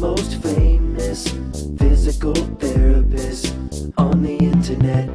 most famous physical therapist on the internet.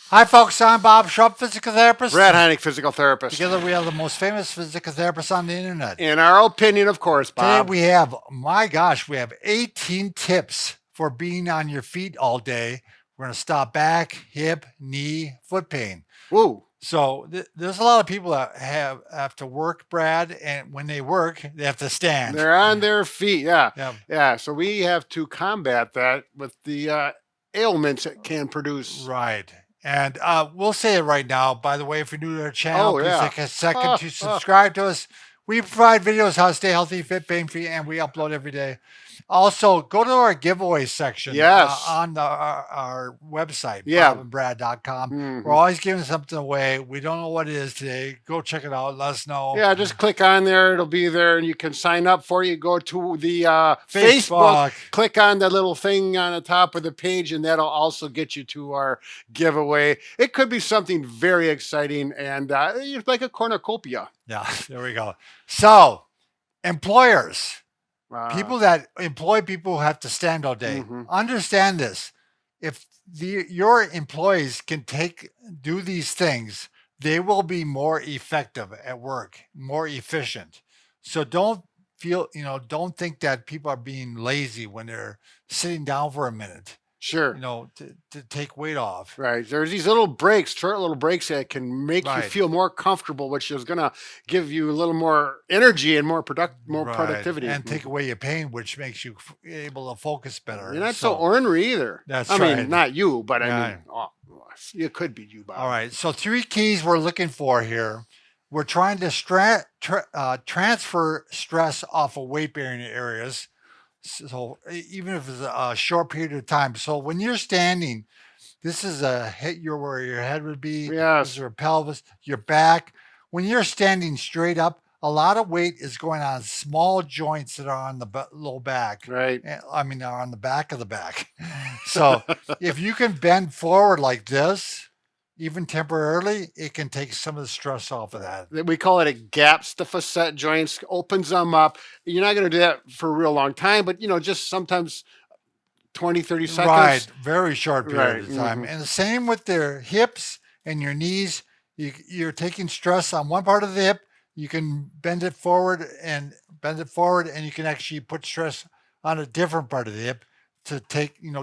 Hi folks, I'm Bob Schrupp, physical therapist. Brad Heineck, physical therapist. Together we are the most famous physical therapists on the internet. In our opinion, of course, Bob. Today we have, my gosh, we have 18 tips for being on your feet all day. We're going to stop back, hip, knee, foot pain. Woo. So there's a lot of people that have to work, Brad, and when they work, they have to stand. They're on their feet, Yeah. yeah. So we have to combat that with the ailments it can produce. Right. And we'll say it right now. By the way, if you're new to our channel, please take a second to subscribe to us. We provide videos how to stay healthy, fit, pain-free, and we upload every day. Also, go to our giveaway section on our website, bobandbrad.com. We're always giving something away. We don't know what it is today. Go check it out. Let us know. Yeah, just click on there. It'll be there, and you can sign up for it. Go to the Facebook. Click on the little thing on the top of the page, and that'll also get you to our giveaway. It could be something very exciting and like a cornucopia. Yeah, there we go. So, employers. People that employ people who have to stand all day. Understand this. If your employees can do these things, they will be more effective at work, more efficient. So don't think that people are being lazy when they're sitting down for a minute. Sure. To take weight off. Right. There's these little breaks, short little breaks that can make you feel more comfortable, which is going to give you a little more energy and more productivity. And take away your pain, which makes you able to focus better. You're not so ornery either. I mean, not you, but I mean, it could be you, Bob. All right. So 3 keys we're looking for here. We're trying to transfer stress off of weight-bearing areas. So even if it's a short period of time. So when you're standing, this is where your head would be. Yes. This is your pelvis, your back. When you're standing straight up, a lot of weight is going on small joints that are on the low back. Right. I mean, are on the back of the back. So if you can bend forward like this, even temporarily, it can take some of the stress off of that. We call it a gaps the facet joints, opens them up. You're not going to do that for a real long time, but just sometimes 20, 30 seconds. Right, very short period of time. And the same with their hips and your knees. You're taking stress on one part of the hip. You can bend it forward, and you can actually put stress on a different part of the hip to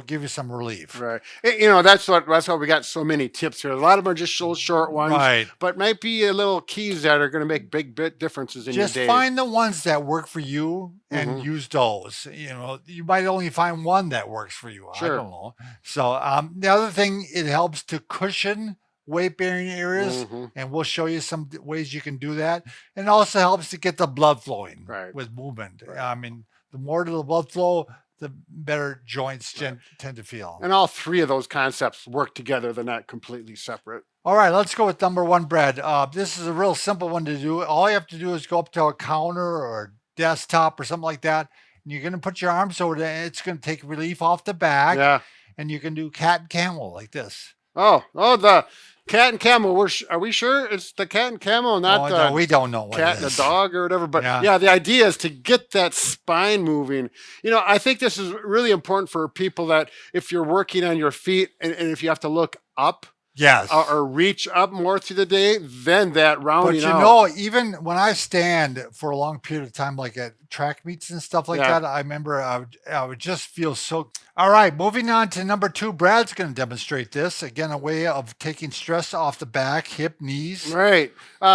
give you some relief. Right. That's why we got so many tips here. A lot of them are just short ones, but might be little keys that are going to make big differences in your day. Just find the ones that work for you and use those. You might only find one that works for you. Sure. I don't know. So the other thing, it helps to cushion weight-bearing areas, and we'll show you some ways you can do that. And it also helps to get the blood flowing with movement. I mean, the more to the blood flow, the better joints tend to feel. And all 3 of those concepts work together. They're not completely separate. All right, let's go with number 1, Brad. This is a real simple one to do. All you have to do is go up to a counter or a desktop or something like that, and you're going to put your arms over there, and it's going to take relief off the back. Yeah. And you can do cat and camel like this. Oh, the cat and camel. Are we sure it's the cat and camel, not no, we don't know what cat and the dog or whatever? But yeah, the idea is to get that spine moving. I think this is really important for people that if you're working on your feet and if you have to look up. Yes. Or reach up more through the day, then that rounding out. But even when I stand for a long period of time, like at track meets and stuff like that, I remember I would just feel so. All right, moving on to number 2. Brad's going to demonstrate this. Again, a way of taking stress off the back, hip, knees. Right.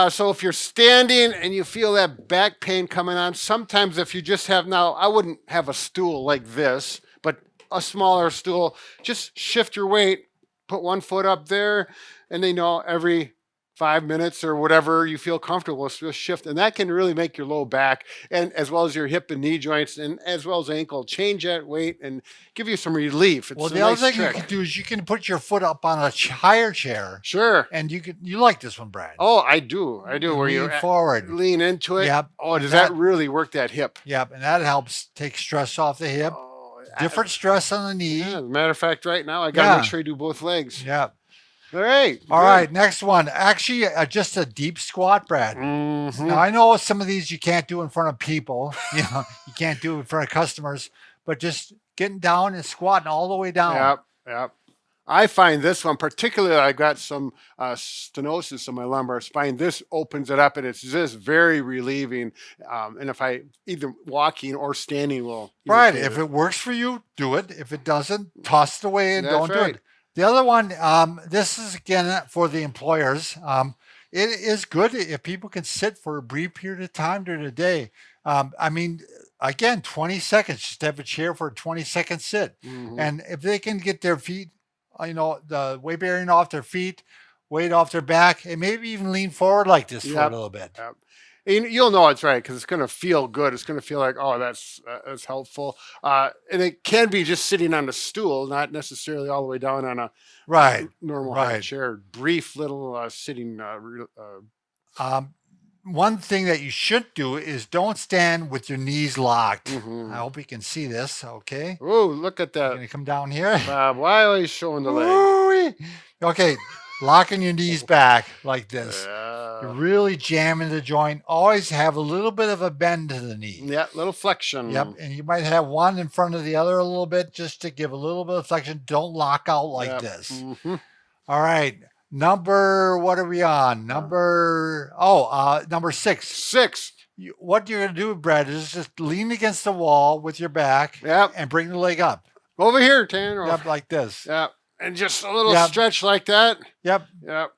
So if you're standing and you feel that back pain coming on, sometimes if you just have I wouldn't have a stool like this, but a smaller stool, just shift your weight. Put one foot up there, and every 5 minutes or whatever you feel comfortable, just shift. And that can really make your low back, and as well as your hip and knee joints, and as well as ankle, change that weight and give you some relief. It's the other thing you can do is you can put your foot up on a higher chair. Sure. And you like this one, Brad. Oh, I do. Where you forward. Lean into it. Yep. Oh, does that really work that hip? Yep. And that helps take stress off the hip. Different stress on the knee. Yeah, as a matter of fact, right now, I got to make sure you do both legs. Yeah. All right. All good. right, next one. Actually, just a deep squat, Brad. Mhm. Now I know some of these you can't do in front of people. You know, you can't do in front of customers, but just getting down and squatting all the way down. Yep. Yep. I find this one particularly. I got some stenosis in my lumbar spine. This opens it up, and it's just very relieving. And if I either walking or standing will Right. irritate If it works for you, do it. If it doesn't, toss it away and That's don't do right. it. The other one, this is again for the employers. It is good if people can sit for a brief period of time during the day. I mean, again, 20 seconds, just have a chair for a 20-second sit. Mhm. And if they can get their feet, the weight bearing off their feet, weight off their back, and maybe even lean forward like this for a Yep. little bit. Yep. And you'll know it's right because it's going to feel good. It's going to feel like, oh, that's helpful. And it can be just sitting on a stool, not necessarily all the way down on a Right. normal high Right. chair. Brief little sitting. One thing that you should do is don't stand with your knees locked. Mhm. I hope you can see this. Okay. Oh, look at I'm that. going to come down here. Bob, why are you showing the leg? Woo-wee. Okay. Locking your knees back like this. You're Yeah. really jamming the joint. Always have a little bit of a bend to the knee. Yeah, little flexion. Yep. And you might have one in front of the other a little bit just to give a little bit of flexion. Don't lock out like Yep. this. Mhm. All right. What are we on? Number 6. 6. What you're going to do, Brad, is just lean against the wall with your back Yep. and bring the leg up. Over here, Tanner. Yep, like this. Yep. And just a little Yep. stretch like that. Yep. Yep.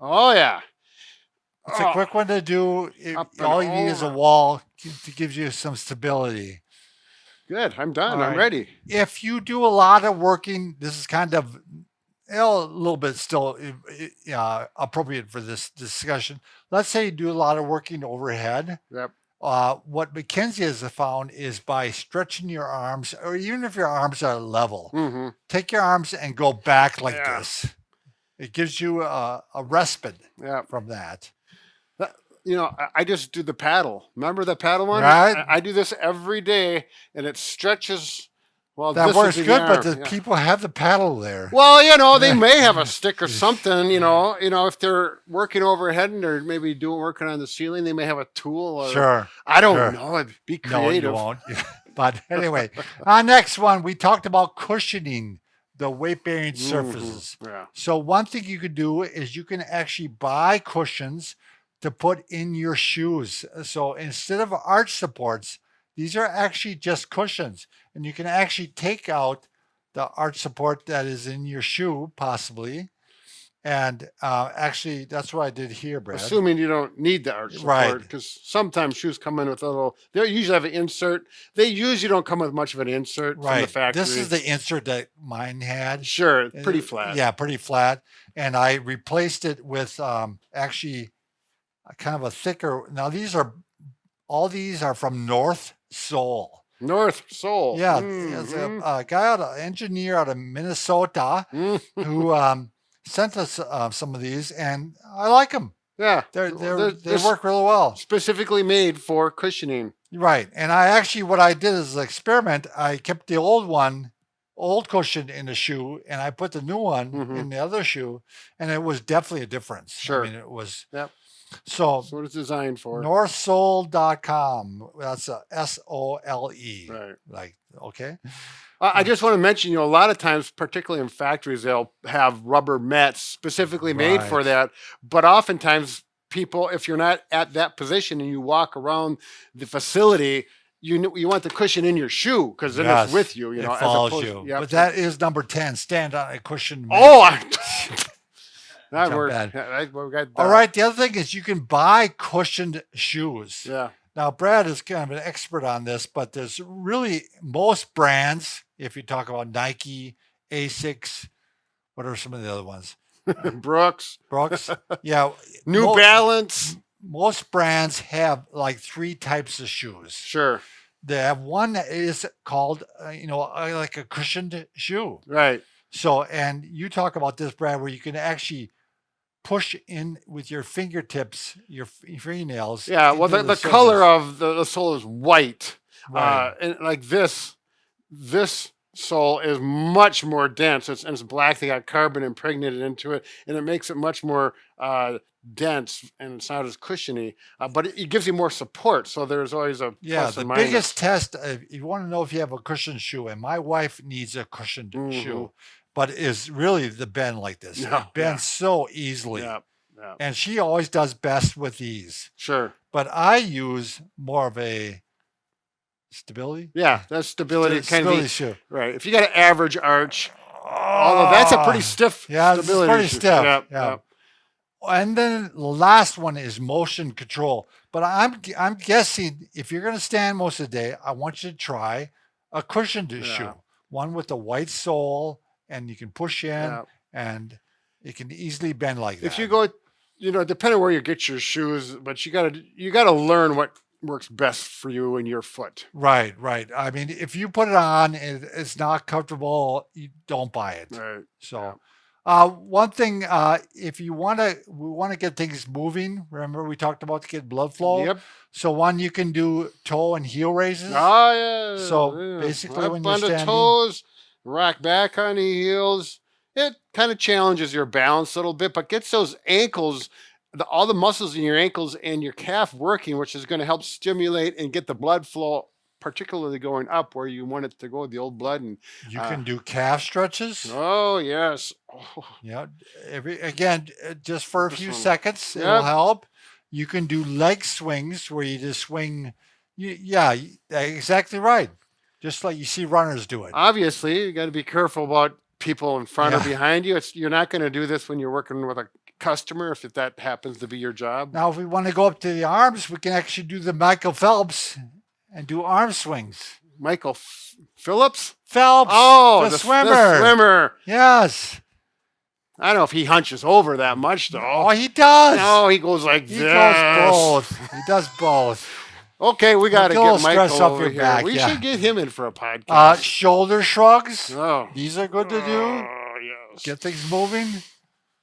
Oh, yeah. It's a quick one to do. Up and All you need is a over. wall to give you some stability. Good. I'm done. All I'm right. ready. If you do a lot of working, this is kind of a little bit still appropriate for this discussion. Let's say you do a lot of working overhead. Yep. What McKenzie has found is by stretching your arms, or even if your arms are level, Mm-hmm. take your arms and go back like Yeah. this. It gives you a respite Yeah. from that. I just do the paddle. Remember the paddle one? Right. I do this every day, and it stretches. Well, That this would works be the good, but arm, the yeah. people have the paddle there. Well, they may have a stick or something. If they're working overhead and they're maybe working on the ceiling, they may have a tool. Or, Sure. I don't sure. know. It'd be No, creative. you won't. But anyway, our next one, we talked about cushioning the weight-bearing surfaces. Yeah. So one thing you could do is you can actually buy cushions to put in your shoes. So instead of arch supports, these are actually just cushions. And you can actually take out the arch support that is in your shoe, possibly. And actually, that's what I did here, Brad. Assuming you don't need the arch support, Right. because sometimes shoes come in with a little. They usually have an insert. They usually don't come with much of an insert from the Right. factory. This is the insert that mine had. Sure, pretty flat. Yeah, pretty flat. And I replaced it with actually kind of a thicker. Now all these are from North Sole. North Sole. Yeah, there's a guy engineer out of Minnesota Mhm. who sent us some of these, and I like them. Yeah, They they're work really well. specifically made for cushioning. Right. And what I did as an experiment, I kept the old cushion in the shoe, and I put the new one in the other shoe, and it was definitely a difference. Sure. I mean, it was. Yep. So That's what it's designed for. northsole.com. That's a SOLE. Right. Like, okay. I just want to mention, a lot of times, particularly in factories, they'll have rubber mats specifically made for Right. that. But oftentimes, people, if you're not at that position and you walk around the facility, you want the cushion in your shoe because then Yes, it's with you. it as follows opposed- you. Yep. But that is number 10. Stand on a cushion. Oh, that Jump worked. bad. Yeah, we got All that. right. The other thing is you can buy cushioned shoes. Yeah. Now, Brad is kind of an expert on this, but there's really most brands, if you talk about Nike, Asics, what are some of the other ones? Brooks, Brooks? Yeah. New Balance. Most brands have like 3 types of shoes. Sure. They have one that is called, like a cushioned shoe. Right. So, and you talk about this, Brad, where you can actually push in with your fingertips, your fingernails. Yeah. Well, into the surface. color of the sole is white. Right. And like this sole is much more dense. It's black. They got carbon impregnated into it, and it makes it much more dense, and it's not as cushiony. But it gives you more support. So there's always a plus The and minus. biggest test, you want to know if you have a cushioned shoe, and my wife needs a cushioned shoe, but is really the bend like this. Yeah, It bends so easily. Yeah, yeah. And she always does best with these. Sure. But I use more of a stability. Yeah, that's stability. Stability shoe. Right. If you got an average arch, although that's a pretty stiff it's stability pretty shoe. stiff. Yep, Yeah. yep. And then the last one is motion control. But I'm guessing if you're going to stand most of the day, I want you to try a cushioned shoe, one with a white sole, and you can push in, and it can easily bend like that. If you go, depending on where you get your shoes, but you gotta learn what works best for you and your foot. Right. I mean, if you put it on, it's not comfortable, you don't buy it. Right. So, one thing, if we want to get things moving, remember we talked about to get blood flow. Yep. So one, you can do toe and heel raises. Oh yeah. So basically, up when you're on the standing, toes, rock back on the heels. It kind of challenges your balance a little bit, but gets those ankles, all the muscles in your ankles and your calf working, which is going to help stimulate and get the blood flow, particularly going up where you want it to go, the old blood. And you can do calf stretches. Oh yes. Oh. Yeah. Again, just for a few one. seconds, it'll help. You can do leg swings where you just swing. Yeah, exactly right. Just like you see runners do it. Obviously, you got to be careful about people in front or behind you. You're not going to do this when you're working with a customer if that happens to be your job. Now, if we want to go up to the arms, we can actually do the Michael Phelps and do arm swings. Michael Phillips? Phelps. Oh, the swimmer. The swimmer. Yes. I don't know if he hunches over that much, though. Oh, he does. No, he goes like this. He does both. He does both. Okay, we got to get Michael over here. Back, we should get him in for a podcast. Shoulder shrugs. Oh. These are good to do. Oh, yes. Get things moving.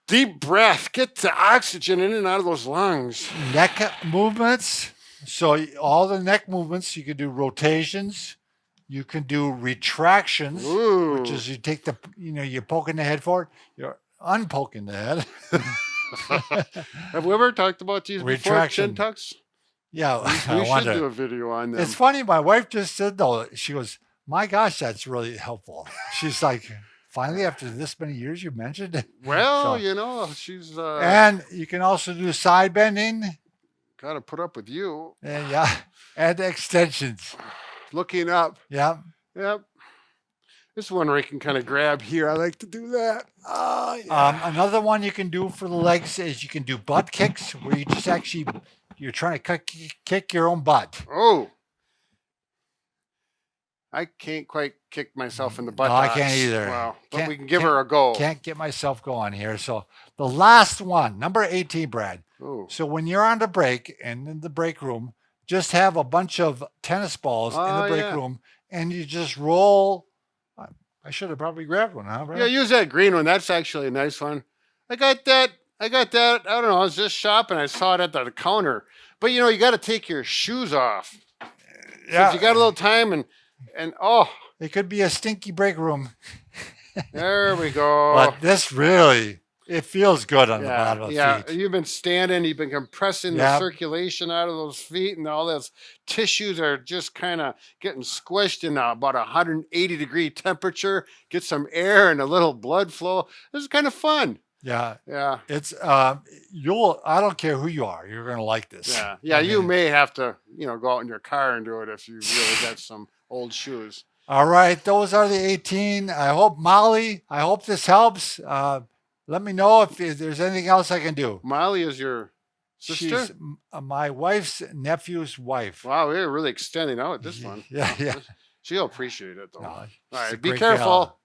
Deep breath. Get the oxygen in and out of those lungs. Neck movements. So all the neck movements, you can do rotations. You can do retractions, which is you take you're poking the head forward. You're unpoking the head. Have we ever talked about these before? Chin tucks? Yeah, we should do a video on them. It's funny. My wife just said though. She goes, "My gosh, that's really helpful." She's like, "Finally, after this many years, you mentioned it." Well, she's. And you can also do side bending. Got to put up with you. And extensions. Looking up. Yep. This one where you can kind of grab here. I like to do that. Another one you can do for the legs is you can do butt kicks, where you just actually you're trying to kick your own butt. Oh, I can't quite kick myself in the butt. No, I can't either. Wow, but we can give her a go. Can't get myself going here. So the last one, number 18, Brad. Ooh. So when you're on the break and in the break room, just have a bunch of tennis balls in the break room, and you just roll. I should have probably grabbed one, huh, Brad? Yeah, use that green one. That's actually a nice one. I got that. I don't know. I was just shopping. I saw it at the counter. But you got to take your shoes off. Yeah. So if you got a little time and it could be a stinky break room. There we go. But this really, it feels good on the bottom of the feet. You've been standing, you've been compressing the circulation out of those feet, and all those tissues are just kind of getting squished in about 180-degree temperature. Get some air and a little blood flow. This is kind of fun. Yeah. It's I don't care who you are, you're gonna like this. Yeah. You may have to, go out in your car and do it if you really got some old shoes. All right, those are the 18. I hope this helps. Let me know if there's anything else I can do. Molly is your sister? She's my wife's nephew's wife. Wow, we're really extending out this one. Yeah. She'll appreciate it, though. No, all right, be careful. Gal.